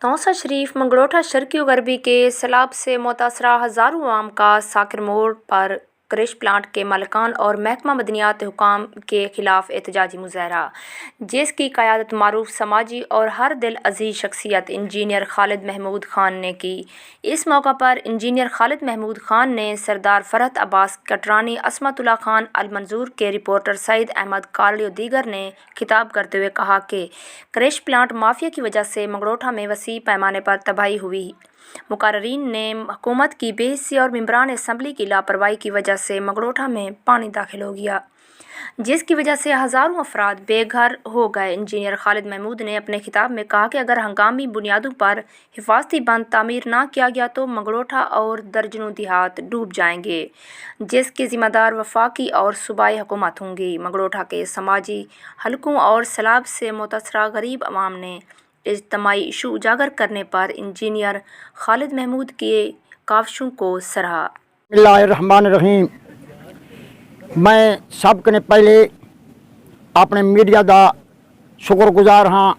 नौसा शरीफ मंगड़ोठा शर्की गरबी के सैलाब से मुतासरा हज़ारों आम का साकिर मोड़ पर क्रश प्लांट के मालिकान और महकमा मदनियात हुकाम के खिलाफ एहतजाजी मुजाहरा, जिसकी क़यादत मारूफ समाजी और हर दिल अजीज़ शख्सियत इंजीनियर खालिद महमूद ख़ान ने की। इस मौका पर इंजीनियर खालिद महमूद ख़ान ने सरदार फरहत अब्बास कटरानी, असमतुल्लाह खान अल मंजूर के रिपोर्टर सईद अहमद काली और दीगर ने खिताब करते हुए कहा कि क्रश प्लांट माफिया की वजह से मंगड़ोठा में वसी पैमाने पर तबाही हुई। मुकर्रीन ने हुकूमत की बेहिस्सी और मेंबरान असम्बली की लापरवाही की वजह से मंगड़ोठा में पानी दाखिल हो गया, जिसकी वजह से हज़ारों अफराद बेघर हो गए। इंजीनियर खालिद महमूद ने अपने खिताब में कहा कि अगर हंगामी बुनियादों पर हिफाजती बंद तामीर ना किया गया तो मंगड़ोठा और दर्जनों देहात डूब जाएंगे, जिसके ज़िम्मेदार वफाकी और सूबाई हुकूमत होंगी। मंगड़ोठा के समाजी हलकों और सैलाब से मुतासरा गरीब अवाम ने इज्तिमाई इशू उजागर करने पर इंजीनियर खालिद महमूद के काविशों को सराहा। बिस्मिल्लाहिर्रहमानिर्रहीम। मैं सब कने पहले अपने मीडिया का शुक्रगुजार हाँ।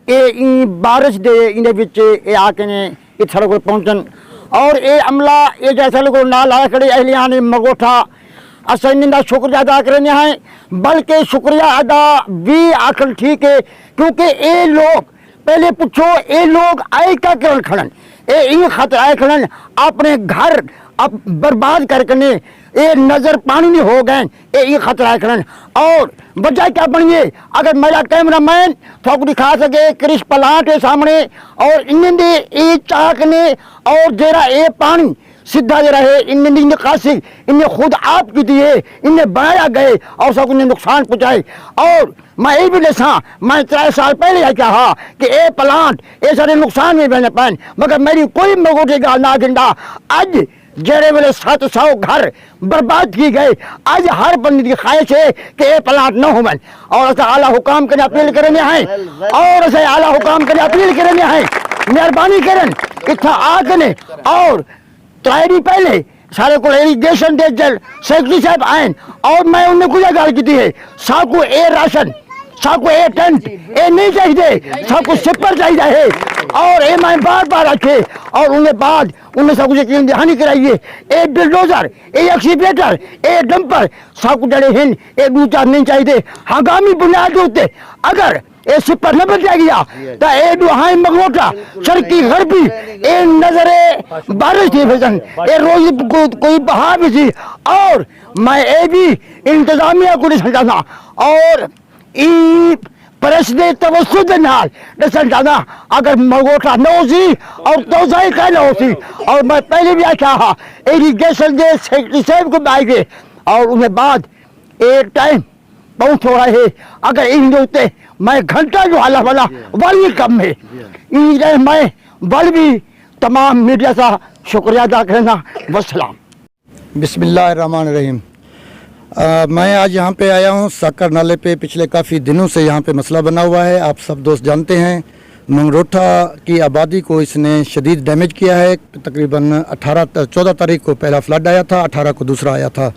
ये बारिश दे इन आके ने इस सड़क पहुँचन और ये अमला ये जैसा लोग ना ला खड़े अहलिया ने मंगोठा अस इनका शुक्रिया अदा करने हैं, बल्कि शुक्रिया अदा भी आखिर ठीक है, क्योंकि ये लोग पहले पूछो ये लोग आए क्या करण खड़न, ये खतर आए खड़न अपने घर अब बर्बाद करके ये नज़र पानी नहीं हो गए, ये खतर आए खड़न। और वजह क्या बनिए, अगर मेरा कैमरा मैन थोक दिखा सके क्रश प्लांट है सामने और इन्हें ये चाक ने और जरा ये पानी सीधा जरा है इन्हें निकासी इन्हें खुद आप की दिए, इन्हें बनाया गए और सब इन्हें नुकसान पहुँचाए। और मैं ये भी दसा, मैं 3 साल पहले यह कहा कि ये प्लांट ये सारे नुकसान में बने पाए, मगर मेरी कोई मगोटी गाल ना गिंदा। अज जेड़े वेले 700 घर बर्बाद की गए, आज हर बंदी की ख्वाहिश है कि ये प्लांट न हो। और ऐसा आला हुकाम के अपील करने हैं और ऐसे आला हुकाम के अपील करने हैं, मेहरबानी करन इतना आके और तैयारी पहले सारे को इरीगेशन दे जल सेक्रेटरी साहब आए और मैं उन्हें कुछ गल की है, सबको ए राशन सबको ए टेंट ये नहीं चाहिए, सबको सिपर चाहिए है और ये मैं बार बार रखे और उन्हें बाद उन्हें सब कुछ यकीन दहानी कराइए। ए बिल्डोजर ए एक्सीवेटर ए डंपर सब कुछ डरे हैं, ये 2-4 नहीं चाहिए। हंगामी बुनियाद होते अगर ये सिपर न बच गया तो ये दुहाई मंगोठा सड़की गरबी ये नजरे बारिश थी भजन ये रोज कोई बहा भी थी। और मैं ये भी इंतजामिया को नहीं समझाना और प्रेस ने तवज्जो दे नाल दसन जाना अगर मंगोठा न होसी और तोजाई का न होसी। और मैं पहले भी कहा इरीगेशन के सेक्रेटरी साहब को बाई गए और उन्हें बाद एक टाइम बहुत हो रहा है, अगर इन होते मैं घंटा जो हाला वाला वाली कम है, मैं बल भी तमाम मीडिया का शुक्रिया अदा करना। वस्सलाम। बिस्मिल्लाहिर्रहमानिर्रहीम। मैं आज यहाँ पे आया हूँ साकर नाले पे पिछले काफ़ी दिनों से यहाँ पे मसला बना हुआ है। आप सब दोस्त जानते हैं मंगड़ोठा की आबादी को इसने शदीद डैमेज किया है। तकरीबन 14 तारीख को पहला फ्लड आया था, 18 को दूसरा आया था।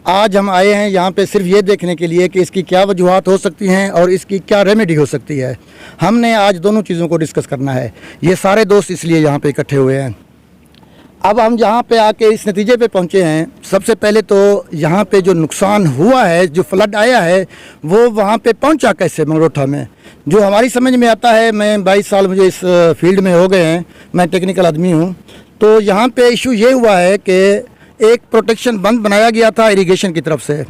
आज हम आए हैं यहाँ पे सिर्फ ये देखने के लिए कि इसकी क्या वजूहात हो सकती हैं और इसकी क्या रेमेडी हो सकती है। हमने आज दोनों चीज़ों को डिस्कस करना है। ये सारे दोस्त इसलिए यहाँ पे इकट्ठे हुए हैं। अब हम यहाँ पे आके इस नतीजे पे पहुँचे हैं। सबसे पहले तो यहाँ पे जो नुकसान हुआ है, जो फ्लड आया है, वो वहाँ पे पहुँचा कैसे मंगड़ोठा में, जो हमारी समझ में आता है। मैं 22 साल मुझे इस फील्ड में हो गए हैं, मैं टेक्निकल आदमी हूँ। तो यहाँ पे इशू ये हुआ है कि एक प्रोटेक्शन बंद बनाया गया था इरिगेशन की तरफ से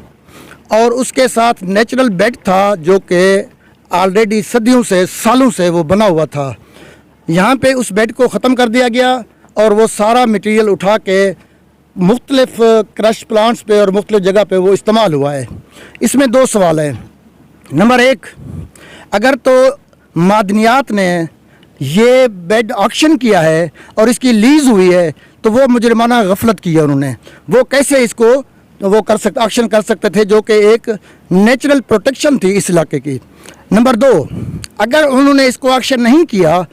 और उसके साथ नेचुरल बेड था जो कि ऑलरेडी सदियों से सालों से वो बना हुआ था। यहाँ पे उस बेड को ख़त्म कर दिया गया और वो सारा मटेरियल उठा के मुख्तलिफ क्रश प्लांट्स पे और मुख्तलिफ जगह पे वो इस्तेमाल हुआ है। इसमें 2 सवाल हैं। नंबर 1, अगर तो मादनियात ने ये बेड ऑक्शन किया है और इसकी लीज़ हुई है तो वो मुजरमाना गफलत की है उन्होंने। वो कैसे इसको वो कर सकते ऑक्शन कर सकते थे जो कि एक नेचुरल प्रोटेक्शन थी इस इलाके की। नंबर 2, अगर उन्होंने इसको एक्शन नहीं किया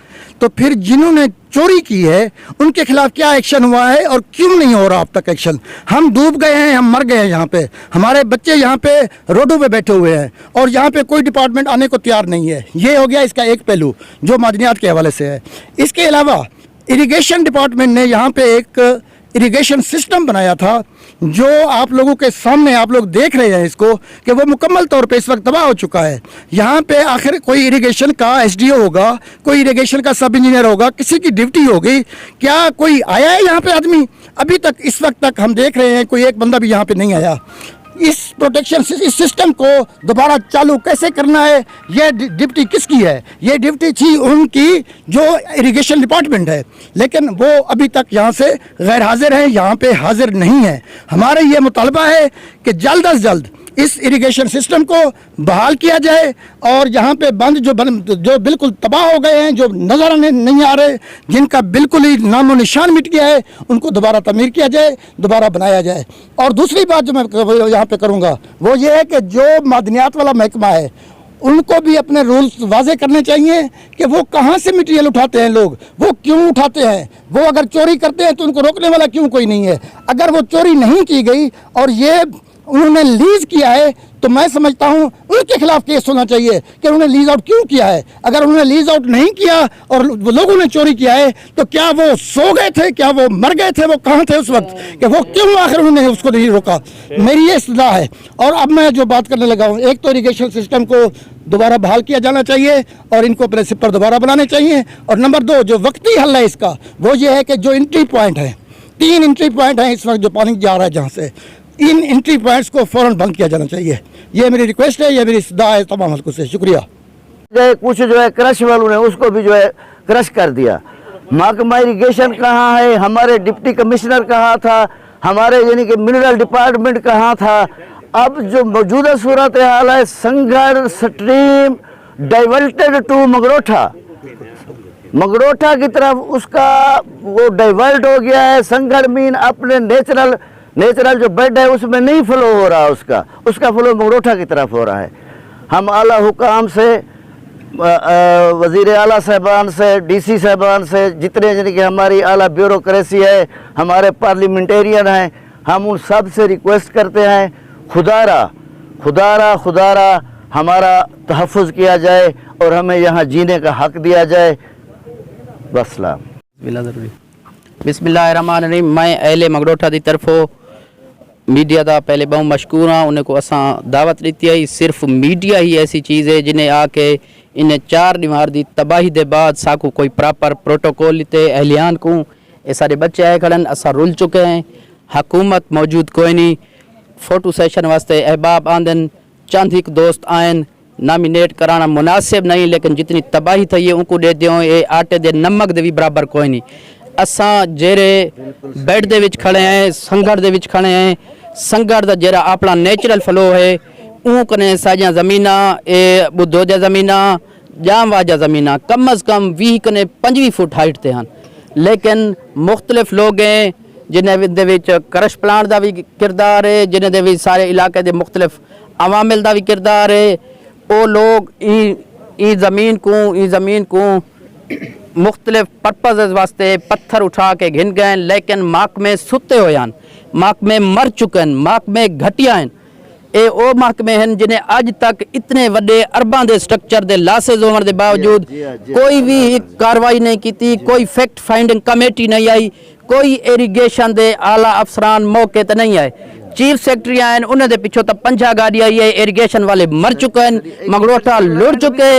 तो फिर जिन्होंने चोरी की है उनके खिलाफ क्या एक्शन हुआ है और क्यों नहीं हो रहा अब तक एक्शन? हम डूब गए हैं, हम मर गए हैं यहाँ पे, हमारे बच्चे यहाँ पे रोडों पे बैठे हुए हैं और यहाँ पे कोई डिपार्टमेंट आने को तैयार नहीं है। ये हो गया इसका एक पहलू जो मादनियात के हवाले से है। इसके अलावा इरिगेशन डिपार्टमेंट ने यहाँ पे एक इरिगेशन सिस्टम बनाया था जो आप लोगों के सामने आप लोग देख रहे हैं इसको कि वो मुकम्मल तौर पे इस वक्त तबाह हो चुका है। यहाँ पे आखिर कोई इरिगेशन का एसडीओ होगा, कोई इरिगेशन का सब इंजीनियर होगा, किसी की ड्यूटी होगी, क्या कोई आया है यहाँ पे आदमी? अभी तक इस वक्त तक हम देख रहे हैं कोई एक बंदा भी यहाँ पे नहीं आया। इस प्रोटेक्शन इस सिस्टम को दोबारा चालू कैसे करना है, ये ड्यूटी किसकी है? ये ड्यूटी थी उनकी जो इरिगेशन डिपार्टमेंट है, लेकिन वो अभी तक यहाँ से गैर हाजिर हैं, यहाँ पे हाजिर नहीं है। हमारा ये मुतालबा है कि जल्द अज जल्द इस इरिगेशन सिस्टम को बहाल किया जाए और यहाँ पे जो बिल्कुल तबाह हो गए हैं, जो नज़र नहीं आ रहे, जिनका बिल्कुल ही नामो निशान मिट गया है, उनको दोबारा तमीर किया जाए, दोबारा बनाया जाए। और दूसरी बात जो मैं यहाँ पे करूँगा वो ये है कि जो मादनियात वाला महकमा है उनको भी अपने रूल्स वाजे करने चाहिए कि वो कहाँ से मटेरियल उठाते हैं लोग, वो क्यों उठाते हैं, वो अगर चोरी करते हैं तो उनको रोकने वाला क्यों कोई नहीं है। अगर वो चोरी नहीं की गई और ये उन्होंने लीज किया है तो मैं समझता हूँ उनके खिलाफ केस होना चाहिए कि उन्होंने लीज आउट क्यों किया है। अगर उन्होंने लीज आउट नहीं किया और लोगों ने चोरी किया है तो क्या वो सो गए थे, क्या वो मर गए थे, वो कहाँ थे उस वक्त, कि वो क्यों आखिर उन्होंने उसको नहीं रोका? मेरी ये इस्तदा है। और अब मैं जो बात करने लगा हूँ, एक तो इरिगेशन सिस्टम को दोबारा बहाल किया जाना चाहिए और इनको अपने सिर पर दोबारा बनाने चाहिए। और नंबर 2 जो वक्ती हल है इसका वो ये है कि जो एंट्री पॉइंट है, 3 एंट्री पॉइंट हैं इस वक्त जो पानी जा रहा है जहाँ से, इन एंट्री पॉइंट्स को फौरन बंद किया जाना चाहिए। ये मेरी रिक्वेस्ट है, ये मेरी इस्तदा है तमाम हल्कों से। शुक्रिया। कुछ जो है क्रश वालों ने उसको भी जो है क्रश कर दिया। महकमा इरिगेशन कहाँ है, हमारे डिप्टी कमिश्नर कहाँ था, हमारे यानी कि मिनरल डिपार्टमेंट कहाँ था? अब जो मौजूदा सूरत हाल है, संघर स्ट्रीम डाइवर्टेड टू मगरोठा की तरफ उसका वो डाइवर्ट हो गया है। संघर मीन अपने नेचुरल जो बेड है उसमें नहीं फ्लो हो रहा, उसका फ्लो मगरोठा की तरफ हो रहा है। हम आला हुकाम से, वज़ीर आला साहबान से, डीसी साहबान से, जितने यानी कि हमारी आला ब्यूरोक्रेसी है, हमारे पार्लियामेंटेरियन हैं, हम उन सब से रिक्वेस्ट करते हैं खुदारा हमारा तहफ़्फ़ुज़ किया जाए और हमें यहाँ जीने का हक दिया जाए। बसलाम। बिस्मिल्लाहिर्रहमानिर्रहीम। मैं अहले मगरोठा की तरफों मीडिया का पहले बहुत मशकूर हाँ, उन्हें को असा दावत दी है। सिर्फ मीडिया ही ऐसी चीज़ है जिन्हें आके इन्हें 4 दीवार की तबाही के बाद साकू कोई प्रॉपर प्रोटोकॉल लिते एहलियान को ये सारे बच्चे आए खड़न, असा रुल चुके हैं। हुकूमत मौजूद कोई नहीं, फोटो सेशन वास्ते अहबाब आंदन, चंद एक दोस्त आयन, नामिनेट कराना मुनासिब नहीं, लेकिन जितनी तबाही थी है उनको दे दियो, ये आटे दे नमक दे भी बराबर कोई नहीं। असा जेरे बेड दे विच खड़े हैं, संघर दे विच खड़े हैं, संघर दा जेरा अपना नेचुरल फ्लो है ऊ कने साजा ज़मीना ए बुद्धो जा ज़मीना जाम वाजा ज़मीना कम अज़ कम 20 कने 25 फुट हाइट ते हैं, लेकिन मुख्तलिफ लोग हैं जिन्हें दे विच क्रश प्लांट दा भी किरदार है, जिन्हें दे विच सारे इलाके दे मुख्तलिफ अवामिल दा भी किरदार है। वो लोग ई ज़मीन को मुख्तलिफ पर्पज़ वास्ते पत्थर उठा के घिन गए, लेकिन महकमे सुते हुए हैं, महकमे मर चुके हैं, महकमे घटिया हैं। ये वो महकमे हैं जिन्हें अज तक इतने वड्डे अरबां दे स्ट्रक्चर दे लासेज होने के बावजूद कोई भी कार्रवाई नहीं की, कोई फैक्ट फाइंडिंग कमेटी नहीं आई, कोई इरीगेशन दे आला अफसरान मौके ते नहीं आए। चीफ सेक्रेटरी आए उन्हें दे पिछो तक 5 गाड़ी आई है, इरीगेशन वाले मर चुके हैं, मगरोठा लुट चुके,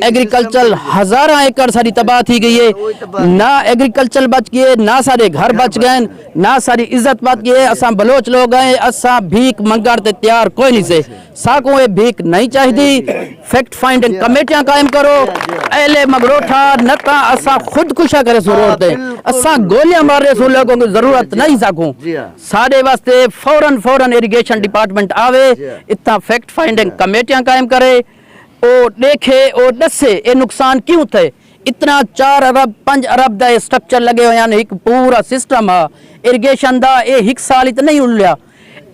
एग्रीकल्चर 1000 एकड़ सारी तबाह थी गई है, ना एग्रीकल्चर बच गए, ना सारे घर बच गए, ना सारी इज्जत बच गई। असा बलोच लोग हैं, असा भीख मंगते तैयार कोई नहीं से, साको ये भीख नहीं चाहिए। फैक्ट फाइंडिंग कमेटियां कायम करो, अहले मगरोठा नता असा खुदकुशा करे जरूरत है, असा गोलियां मारे सो लोगों की जरूरत नहीं साकू। साढ़े वास्ते फौरन इरिगेशन डिपार्टमेंट आवे, इतना फैक्ट फाइंडिंग कमेटियां कायम करे, ओ देखे ओ दसे ये नुकसान क्यों थे। इतना 4 अरब 5 अरब का स्ट्रक्चर लगे हुए हैं, एक पूरा सिस्टम है इरिगेशन का, ये 1 साल इत नहीं उल्लिया।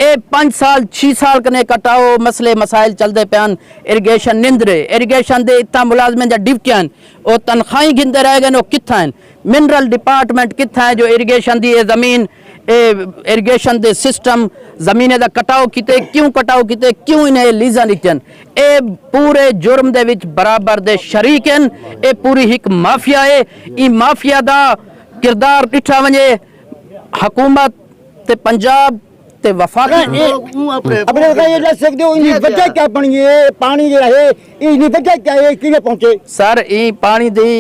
ਇਹ 5 ਸਾਲ 6 ਸਾਲ ਕਨੇ ਕਟਾਓ ਮਸਲੇ ਮਸਾਇਲ ਚਲਦੇ ਪਿਆਨ ਇਰੀਗੇਸ਼ਨ ਨਿੰਦਰੇ ਇਰੀਗੇਸ਼ਨ ਦੇ ਇਤਾਂ ਮੁਲਾਜ਼ਮਾਂ ਦਾ ਡਿਊਟੀਆਂ ਉਹ ਤਨਖਾਹਾਂ ਗਿੰਦੇ ਰਹਿ ਗਏ ਉਹ ਕਿੱਥਾਂ ਹਨ ਮਿਨਰਲ ਡਿਪਾਰਟਮੈਂਟ ਕਿੱਥਾਂ ਹੈ ਜੋ ਇਰੀਗੇਸ਼ਨ ਦੀ ਇਹ ਜ਼ਮੀਨ इरीगेशन दे सिस्टम जमीने दा कटाओ किते क्यों कटाओ किते क्यों इन्हें लीजा निचन ए पूरे जुर्म दे विच बराबर दे शरीक हैं ए पूरी एक माफिया है ई माफिया दा किरदार दिठा वने हुकूमत ते पंजाब ते वफाकी अपने ये ले सकते हो इनकी वजह क्या बनी है पानी जो है इनकी वजह क्या है किने पहुंचे सर ई पानी दी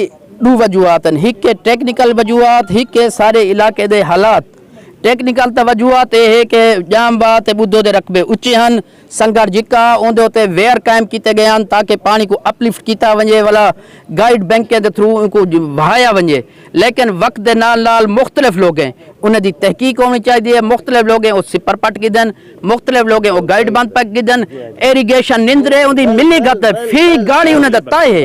दो वजूहात हैं एक के टेक्निकल वजूहात एक के सारे इलाके दे हालात टेक्निकल तवजुहात ये है कि जामबा ते बुद्धो दे रकबे उच्चे हैं संगर जिका उनके उत्ते वेयर कायम किए गए हैं ताकि पानी को अपलिफ्ट किया वजे वाला गाइड बैंक के थ्रू उनको बहाया वजे लेकिन वक्त के नाल नाल मुख्तलिफ लोग हैं उन्हें दी तहकीक होनी चाहिए मुख्तलिफ लोग हैं वो सिपर पट गिदन मुख्तलिफ लोग हैं वो गाइड बंद पक गिदन इरीगेशन निंदरे उनकी मिली गत फी गाड़ी उन्हें दता है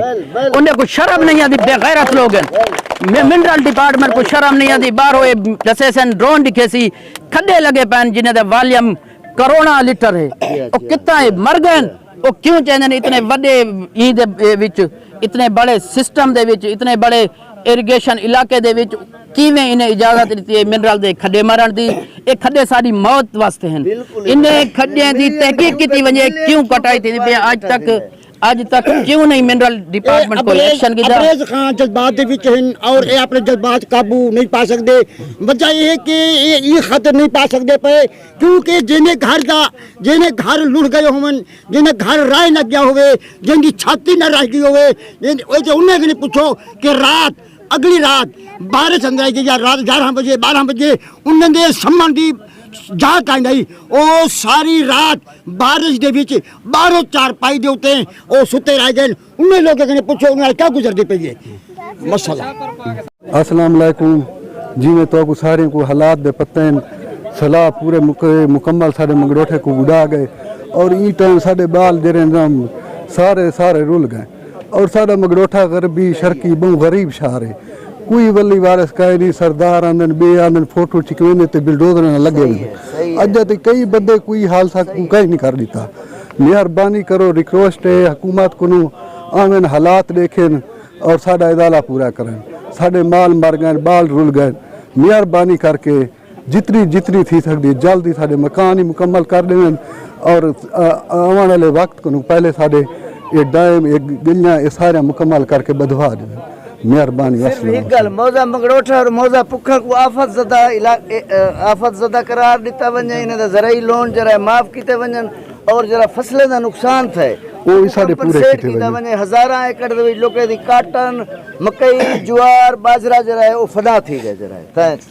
उन्हें कोई शर्म नहीं आती बेगैरत लोग हैं मिनरल डिपार्टमेंट को शर्म नहीं आती बाहर होए दसे सन ड्रोन दिखे सी खड्डे लगे पैन जिन्हें दा वॉल्यूम करोड़ा लीटर है वो कितना है मर गए वो क्यों चाहते इतने बड़े ई दे विच इतने बड़े सिस्टम दे विच इतने बड़े इरीगेशन इलाके दे विच किवें इन्हें इजाजत दी है मिनरल दे खड्डे मारन दी ये खड्डे साडी मौत वास्ते हैं इन्हें खड्डे दी तहकीक की वजह क्यों कटाई थी आज तक क्यों नहीं मिनरल डिपार्टमेंट को एक्शन किया अंग्रेज खान जज्बात दे विच हैं और ये अपने जज्बात काबू नहीं पा सकते वजह ये है कि ये खतर नहीं पा सकते पे क्योंकि जिन्हें घर लुट गए होवन जिन्हें घर राय लग गया होवे जिनकी छाती न रह गई होवे उन्हें नहीं पूछो कि रात अगली रात बारिश अंदर आई या रात 11 बजे 12 बजे उन्होंने सम्मान दी जात आई नहीं वो सारी रात बारिश दे विच बाहरों चारपाई दे उत्ते वो सुते रह गए उन्हें लोगों ने पूछो उन्हें क्या गुजरती पई है मसला अस्सलाम वालेकुम जी मैं तो सारे को हालात दे पते सलाह पूरे मुकम्मल सारे मंगरोठे को उड़ा गए और ई टाइम सारे बाल जेरे सारे रुल गए और सारा मंगरोठा गरबी शर्की बहु गरीब शहर है कोई वली वारस कहे नहीं सरदार आंदन बे आंदन फोटो चिकवेने ते बिलडोजर न लगे अज ते कई बंदे कोई हाल सा कहीं नहीं कर दिता मेहरबानी करो रिक्वेस्ट है हुकूमत को आवन हालात देखें और साडा इदाला पूरा करें साडे माल मर गए बाल रुल गए मेहरबानी करके जितनी थी सकती जल्दी साडे मकान ही मुकम्मल कर दें और आने वाले वक्त को पहले साडे ये डायम ये गिलियाँ ये सारे मुकम्मल करके बधवा दें मेहरबानी एक गल मौजा मंगरोठा और मौजा पुखर को आफत ज़दा करार दिता वने इन्हें दा ज़राई लोन जरा माफ किते वनन और जरा फसलें दा नुकसान थे वो भी सारे पूरे किते वने हज़ारां एकड़ दे विच लोके दी काटन मकई ज्वार बाजरा जरा है वो फना थी गए जरा थैंक्स